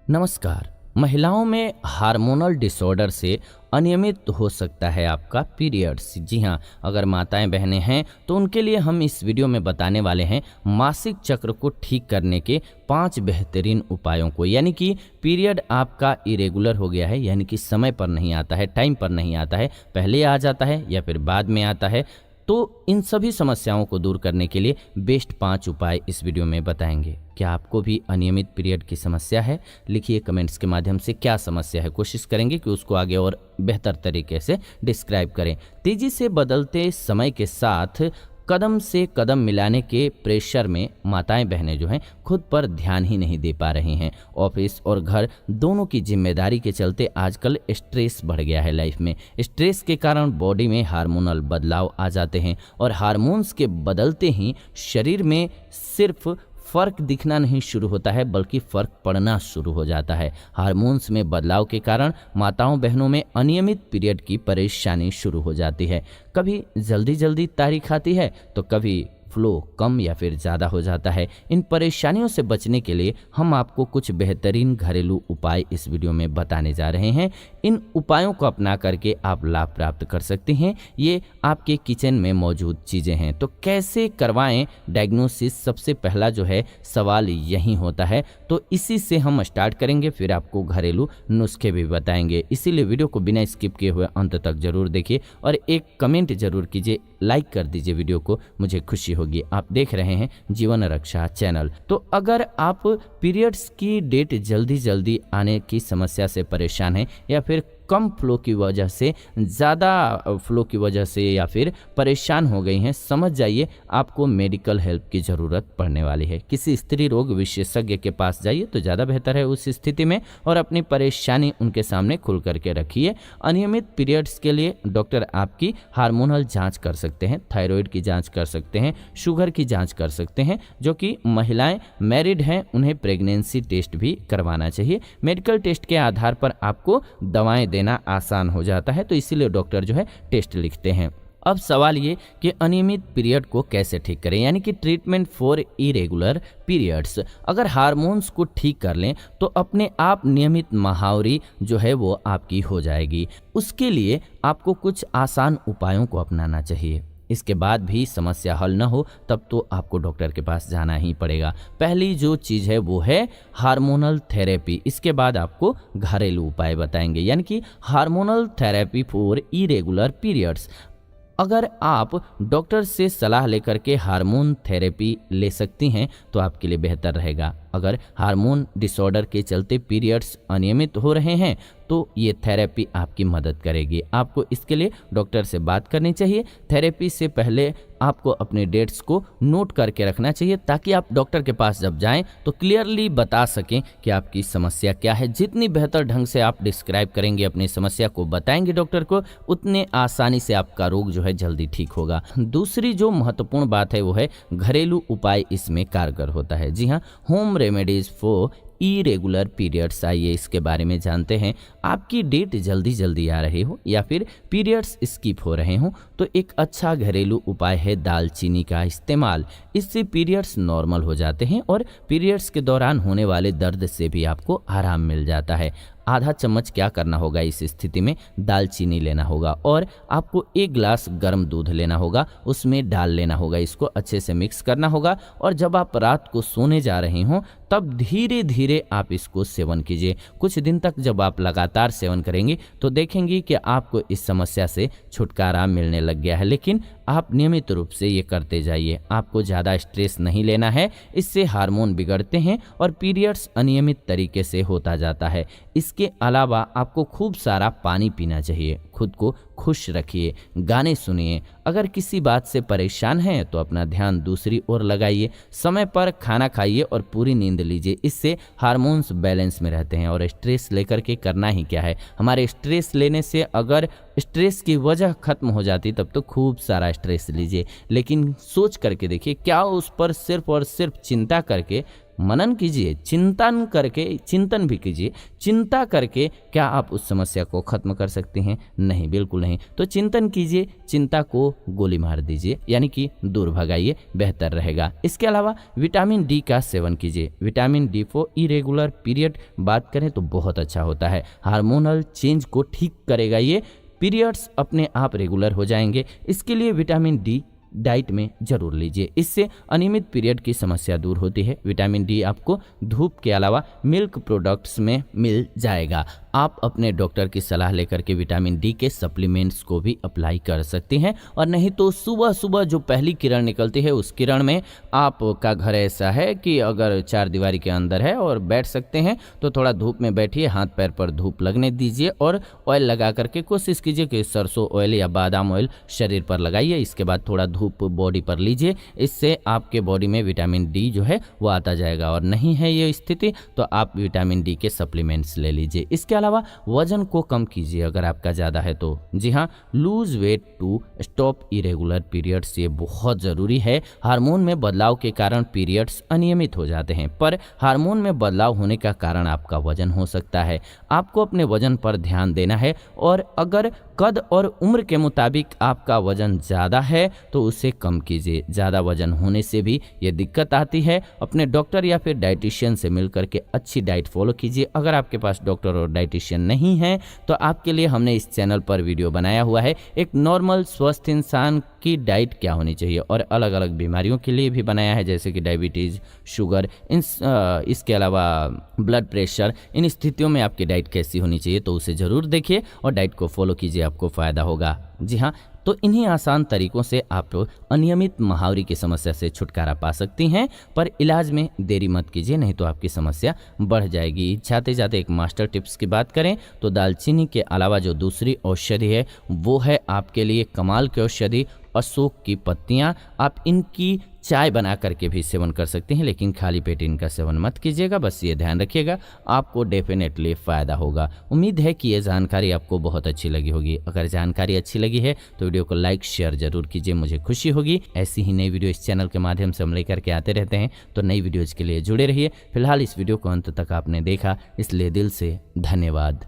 नमस्कार। महिलाओं में हार्मोनल डिसऑर्डर से अनियमित हो सकता है आपका पीरियड्स। जी हाँ, अगर माताएं बहनें हैं तो उनके लिए हम इस वीडियो में बताने वाले हैं मासिक चक्र को ठीक करने के 5 बेहतरीन उपायों को। यानी कि पीरियड आपका इरेगुलर हो गया है, यानी कि समय पर नहीं आता है, टाइम पर नहीं आता है, पहले आ जाता है या फिर बाद में आता है, तो इन सभी समस्याओं को दूर करने के लिए बेस्ट 5 उपाय इस वीडियो में बताएंगे। क्या आपको भी अनियमित पीरियड की समस्या है? लिखिए कमेंट्स के माध्यम से क्या समस्या है, कोशिश करेंगे कि उसको आगे और बेहतर तरीके से डिस्क्राइब करें। तेजी से बदलते समय के साथ कदम से कदम मिलाने के प्रेशर में माताएं बहनें जो हैं खुद पर ध्यान ही नहीं दे पा रही हैं। ऑफिस और घर दोनों की जिम्मेदारी के चलते आजकल स्ट्रेस बढ़ गया है लाइफ में। स्ट्रेस के कारण बॉडी में हार्मोनल बदलाव आ जाते हैं और हार्मोन्स के बदलते ही शरीर में सिर्फ फर्क दिखना नहीं शुरू होता है, बल्कि फर्क पड़ना शुरू हो जाता है। हार्मोन्स में बदलाव के कारण माताओं बहनों में अनियमित पीरियड की परेशानी शुरू हो जाती है। कभी जल्दी जल्दी तारीख आती है तो कभी फ्लो कम या फिर ज़्यादा हो जाता है। इन परेशानियों से बचने के लिए हम आपको कुछ बेहतरीन घरेलू उपाय इस वीडियो में बताने जा रहे हैं। इन उपायों को अपना करके आप लाभ प्राप्त कर सकते हैं। ये आपके किचन में मौजूद चीज़ें हैं। तो कैसे करवाएं डायग्नोसिस, सबसे पहला जो है सवाल यही होता है। तो इसी से हम स्टार्ट करेंगे, फिर आपको घरेलू नुस्खे भी बताएंगे। इसीलिए वीडियो को बिना स्किप किए हुए अंत तक जरूर देखिए और एक कमेंट जरूर कीजिए, लाइक कर दीजिए वीडियो को, मुझे खुशी होगी। आप देख रहे हैं जीवन रक्षा चैनल। तो अगर आप पीरियड्स की डेट जल्दी जल्दी आने की समस्या से परेशान हैं या फिर कम फ्लो की वजह से, ज़्यादा फ्लो की वजह से या फिर परेशान हो गई हैं, समझ जाइए आपको मेडिकल हेल्प की ज़रूरत पड़ने वाली है। किसी स्त्री रोग विशेषज्ञ के पास जाइए तो ज़्यादा बेहतर है उस स्थिति में, और अपनी परेशानी उनके सामने खुल करके रखिए। अनियमित पीरियड्स के लिए डॉक्टर आपकी हार्मोनल जांच कर सकते हैं, थायराइड की जांच कर सकते हैं, शुगर की जांच कर सकते हैं। जो कि महिलाएं मैरिड हैं उन्हें प्रेगनेंसी टेस्ट भी करवाना चाहिए। मेडिकल टेस्ट के आधार पर आपको दवाएं देना आसान हो जाता है, तो इसीलिए डॉक्टर जो है टेस्ट लिखते हैं। अब सवाल ये कि अनियमित पीरियड को कैसे ठीक करें, यानी कि ट्रीटमेंट फॉर इरेगुलर पीरियड्स। अगर हार्मोन्स को ठीक कर लें तो अपने आप नियमित माहौरी जो है वो आपकी हो जाएगी। उसके लिए आपको कुछ आसान उपायों को अपनाना चाहिए। इसके बाद भी समस्या हल न हो तब तो आपको डॉक्टर के पास जाना ही पड़ेगा। पहली जो चीज़ है वो है हार्मोनल थेरेपी। इसके बाद आपको घरेलू उपाय बताएंगे, यानी कि hormonal therapy for irregular periods. अगर आप डॉक्टर से सलाह लेकर के हार्मोन थेरेपी ले सकती हैं तो आपके लिए बेहतर रहेगा। अगर हार्मोन डिसऑर्डर के चलते पीरियड्स अनियमित हो रहे हैं तो ये थेरेपी आपकी मदद करेगी। आपको इसके लिए डॉक्टर से बात करनी चाहिए। थेरेपी से पहले आपको अपने डेट्स को नोट करके रखना चाहिए, ताकि आप डॉक्टर के पास जब जाएं तो क्लियरली बता सकें कि आपकी समस्या क्या है। जितनी बेहतर ढंग से आप डिस्क्राइब करेंगे, अपनी समस्या को बताएंगे डॉक्टर को, उतने आसानी से आपका रोग जो है जल्दी ठीक होगा। दूसरी जो महत्वपूर्ण बात है वो है घरेलू उपाय इसमें कारगर होता है। जी हाँ, home remedies for irregular periods. आइए इसके बारे में जानते हैं। आपकी डेट जल्दी जल्दी आ रही हो या फिर पीरियड्स स्किप हो रहे हो तो एक अच्छा घरेलू उपाय है दालचीनी का इस्तेमाल। इससे पीरियड्स नॉर्मल हो जाते हैं और पीरियड्स के दौरान होने वाले दर्द से भी आपको आराम मिल जाता है। आधा चम्मच क्या करना होगा इस स्थिति में, दालचीनी लेना होगा और आपको 1 गिलास गर्म दूध लेना होगा, उसमें डाल लेना होगा। इसको अच्छे से मिक्स करना होगा और जब आप रात को सोने जा रहे हो तब धीरे धीरे आप इसको सेवन कीजिए। कुछ दिन तक जब आप लगातार सेवन करेंगे तो देखेंगे कि आपको इस समस्या से छुटकारा मिलने लग गया है। लेकिन आप नियमित रूप से ये करते जाइए। आपको ज़्यादा स्ट्रेस नहीं लेना है, इससे हार्मोन बिगड़ते हैं और पीरियड्स अनियमित तरीके से होता जाता है। इसके अलावा आपको खूब सारा पानी पीना चाहिए। खुद को खुश रखिए, गाने सुनिए। अगर किसी बात से परेशान हैं तो अपना ध्यान दूसरी ओर लगाइए। समय पर खाना खाइए और पूरी नींद लीजिए। इससे हार्मोन्स बैलेंस में रहते हैं। और स्ट्रेस लेकर के करना ही क्या है, हमारे स्ट्रेस लेने से अगर स्ट्रेस की वजह खत्म हो जाती तब तो खूब सारा स्ट्रेस लीजिए, लेकिन सोच करके देखिए क्या उस पर सिर्फ और सिर्फ चिंता करके मनन कीजिए, चिंतन भी कीजिए। चिंता करके क्या आप उस समस्या को खत्म कर सकते हैं? नहीं, बिल्कुल नहीं। तो चिंतन कीजिए, चिंता को गोली मार दीजिए, यानी कि दूर भगाइए, बेहतर रहेगा। इसके अलावा विटामिन डी का सेवन कीजिए। Vitamin D for irregular period बात करें तो बहुत अच्छा होता है, हार्मोनल चेंज को ठीक करेगा ये, पीरियड्स अपने आप रेगुलर हो जाएंगे। इसके लिए विटामिन डी डाइट में जरूर लीजिए, इससे अनियमित पीरियड की समस्या दूर होती है। विटामिन डी आपको धूप के अलावा मिल्क प्रोडक्ट्स में मिल जाएगा। आप अपने डॉक्टर की सलाह लेकर के विटामिन डी के सप्लीमेंट्स को भी अप्लाई कर सकते हैं। और नहीं तो सुबह सुबह जो पहली किरण निकलती है, उस किरण में आपका घर ऐसा है कि अगर चार दीवारी के अंदर है और बैठ सकते हैं तो थोड़ा धूप में बैठिए, हाथ पैर पर धूप लगने दीजिए और ऑयल लगा करके कोशिश कीजिए कि सरसों ऑयल या बादाम ऑयल शरीर पर लगाइए। इसके बाद थोड़ा धूप बॉडी पर लीजिए, इससे आपके बॉडी में विटामिन डी जो है वो आता जाएगा। और नहीं है ये स्थिति तो आप विटामिन डी के सप्लीमेंट्स ले लीजिए। इसके अलावा वजन को कम कीजिए अगर आपका ज़्यादा है तो। जी हाँ, lose weight to stop irregular periods, ये बहुत ज़रूरी है। हार्मोन में बदलाव के कारण पीरियड्स अनियमित हो जाते हैं, पर हार्मोन में बदलाव होने का कारण आपका वजन हो सकता है। आपको अपने वजन पर ध्यान देना है और अगर कद और उम्र के मुताबिक आपका वजन ज़्यादा है तो उसे कम कीजिए। ज़्यादा वजन होने से भी ये दिक्कत आती है। अपने डॉक्टर या फिर डाइटिशियन से मिलकर के अच्छी डाइट फॉलो कीजिए। अगर आपके पास डॉक्टर और डाइटिशियन नहीं है तो आपके लिए हमने इस चैनल पर वीडियो बनाया हुआ है, एक नॉर्मल स्वस्थ इंसान की डाइट क्या होनी चाहिए, और अलग अलग बीमारियों के लिए भी बनाया है, जैसे कि डायबिटीज़, शुगर, इसके अलावा ब्लड प्रेशर। इन स्थितियों में आपकी डाइट कैसी होनी चाहिए तो उसे ज़रूर देखिए और डाइट को फॉलो कीजिए, आपको फ़ायदा होगा। जी हाँ, तो इन्हीं आसान तरीकों से आप अनियमित महावरी की समस्या से छुटकारा पा सकती हैं, पर इलाज में देरी मत कीजिए, नहीं तो आपकी समस्या बढ़ जाएगी। जाते जाते एक मास्टर टिप्स की बात करें तो दालचीनी के अलावा जो दूसरी औषधि है वो है आपके लिए कमाल की औषधि अशोक की पत्तियां। आप इनकी चाय बना करके भी सेवन कर सकते हैं, लेकिन खाली पेट इनका सेवन मत कीजिएगा, बस ये ध्यान रखिएगा, आपको डेफिनेटली फ़ायदा होगा। उम्मीद है कि ये जानकारी आपको बहुत अच्छी लगी होगी। अगर जानकारी अच्छी लगी है तो वीडियो को लाइक शेयर जरूर कीजिए, मुझे खुशी होगी। ऐसी ही नई वीडियो इस चैनल के माध्यम से हम लेकर के आते रहते हैं, तो नई वीडियोज़ के लिए जुड़े रहिए। फिलहाल इस वीडियो को अंत तक आपने देखा, इसलिए दिल से धन्यवाद।